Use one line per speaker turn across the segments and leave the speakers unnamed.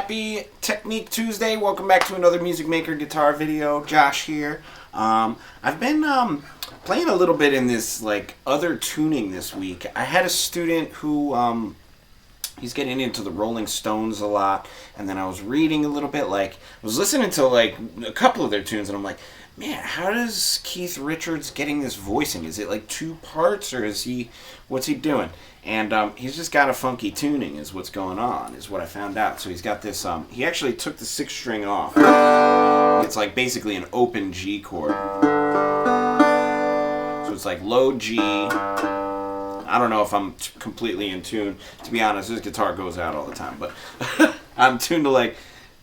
Happy Technique Tuesday. Welcome back to another Music Maker guitar video. Josh here. I've been playing a little bit in this other tuning this week. I had a student who he's getting into the Rolling Stones a lot, and then I was reading a little bit, I was listening to a couple of their tunes, and I'm like, man, how does Keith Richards getting this voicing? Is it two parts, or what's he doing? And he's just got a funky tuning is what's going on, is what I found out. So he's got this, he actually took the 6th string off. It's basically an open G chord. So it's low G. I don't know if I'm completely in tune. To be honest, this guitar goes out all the time, but I'm tuned to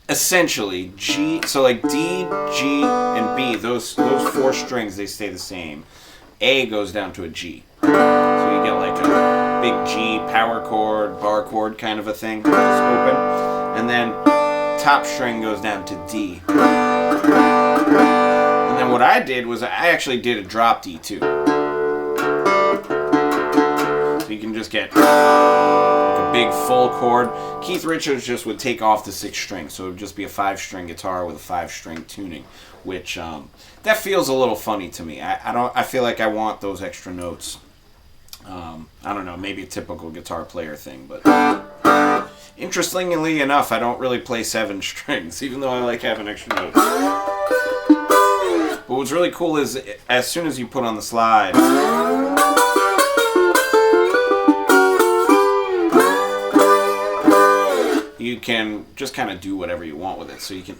essentially G. So D, G, and B, those 4 strings, they stay the same. A goes down to a G. So you get a big G power chord, bar chord kind of a thing, just open. And then top string goes down to D. And then what I did was I actually did a drop D too. So you can just get a big full chord. Keith Richards just would take off the 6th string, so it would just be a 5-string guitar with a 5-string tuning, which that feels a little funny to me. I feel like I want those extra notes. I don't know, maybe a typical guitar player thing, but interestingly enough, I don't really play 7 strings, even though I like having extra notes. But what's really cool is as soon as you put on the slide, you can just kind of do whatever you want with it. So you can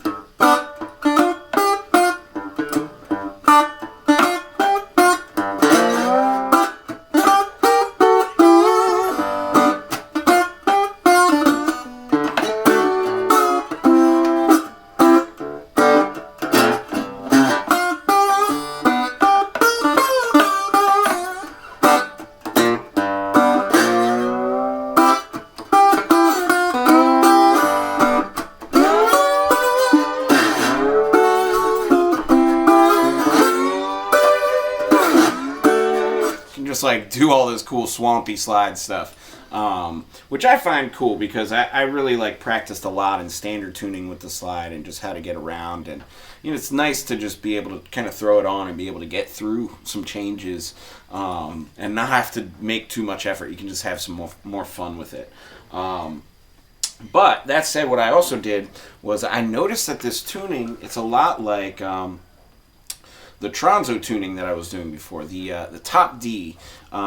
do all this cool swampy slide stuff, which I find cool because I really practiced a lot in standard tuning with the slide and just how to get around, and it's nice to just be able to kind of throw it on and be able to get through some changes and not have to make too much effort. You can just have some more fun with it. But that said, what I also did was I noticed that this tuning, it's a lot like the Tronzo tuning that I was doing before, the top D,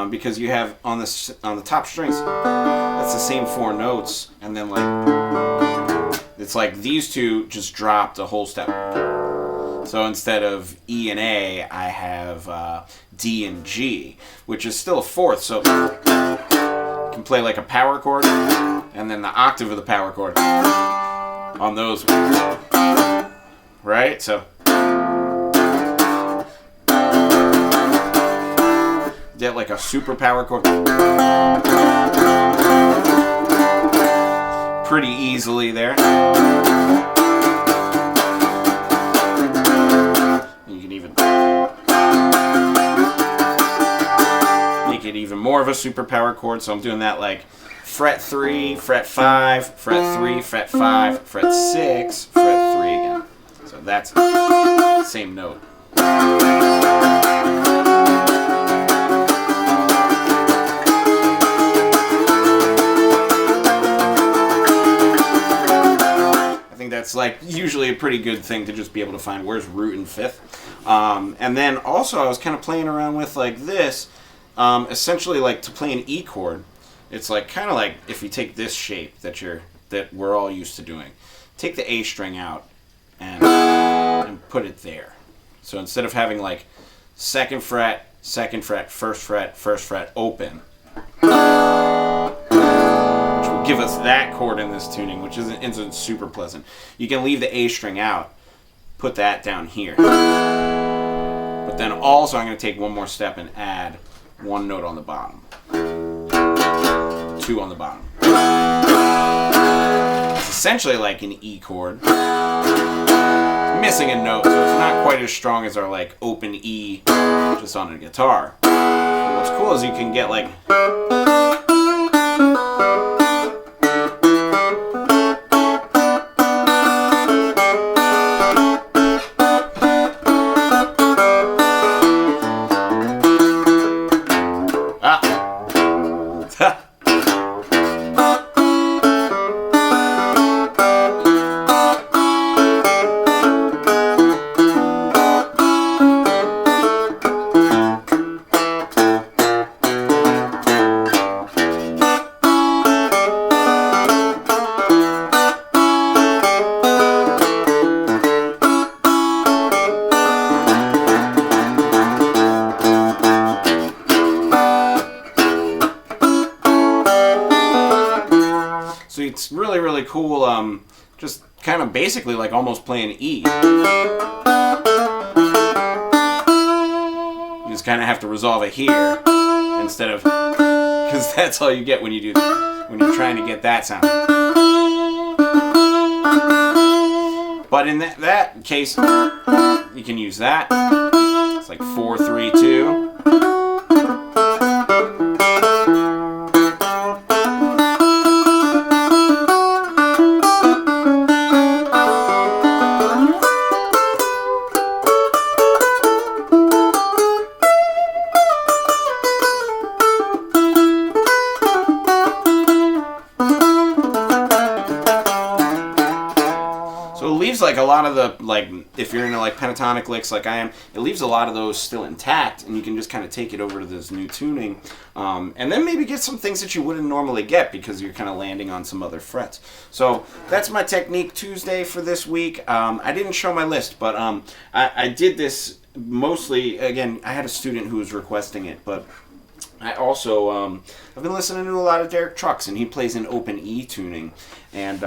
because you have on the top strings, that's the same 4 notes, and then it's these two just dropped a whole step. So instead of E and A, I have D and G, which is still a 4th. So you can play a power chord, and then the octave of the power chord on those, right? So get a super power chord pretty easily there. You can even make it even more of a super power chord. So I'm doing that fret 3, fret 5, fret 3, fret 5, fret 6, fret 3 again. So that's the same note. That's usually a pretty good thing to just be able to find where's root and 5th. And then also I was kind of playing around with this, essentially to play an E chord. It's kind of if you take this shape that we're all used to doing, take the A string out and put it there. So instead of having 2nd fret, 2nd fret, 1st fret open, give us that chord in this tuning, which isn't super pleasant. You can leave the A string out, put that down here. But then also I'm going to take one more step and add 1 note on the bottom. 2 on the bottom. It's essentially like an E chord. It's missing a note, so it's not quite as strong as our open E just on a guitar. But what's cool is you can get So it's really, really cool. Just kind of basically like almost playing E. You just kind of have to resolve it here instead of, because that's all you get when you do, when you're trying to get that sound. But in that case, you can use that. It's like 4, 3, 2. Like a lot of the, like, if you're into like pentatonic licks like I am, it leaves a lot of those still intact, and you can just kind of take it over to this new tuning, and then maybe get some things that you wouldn't normally get because you're kind of landing on some other frets. So that's my Technique Tuesday for this week. I didn't show my list, but I did this mostly, again, I had a student who was requesting it, but I also, I've been listening to a lot of Derek Trucks, and he plays in open E tuning, and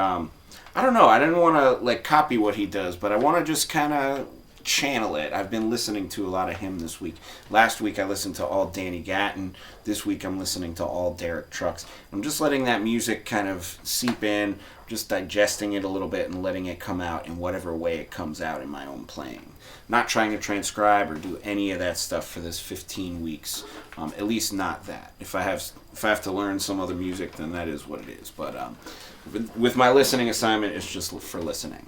I don't know, I didn't want to like copy what he does, but I want to just kind of channel it. I've been listening to a lot of him this week. Last week I listened to all Danny Gatton. This week I'm listening to all Derek Trucks. I'm just letting that music kind of seep in, just digesting it a little bit and letting it come out in whatever way it comes out in my own playing. Not trying to transcribe or do any of that stuff for this 15 weeks. At least not that. If I have to learn some other music, then that is what it is. But with my listening assignment, it's just for listening.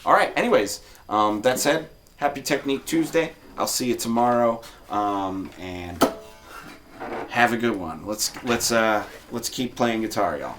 All right. Anyways, that said, happy Technique Tuesday. I'll see you tomorrow, and have a good one. Let's keep playing guitar, y'all.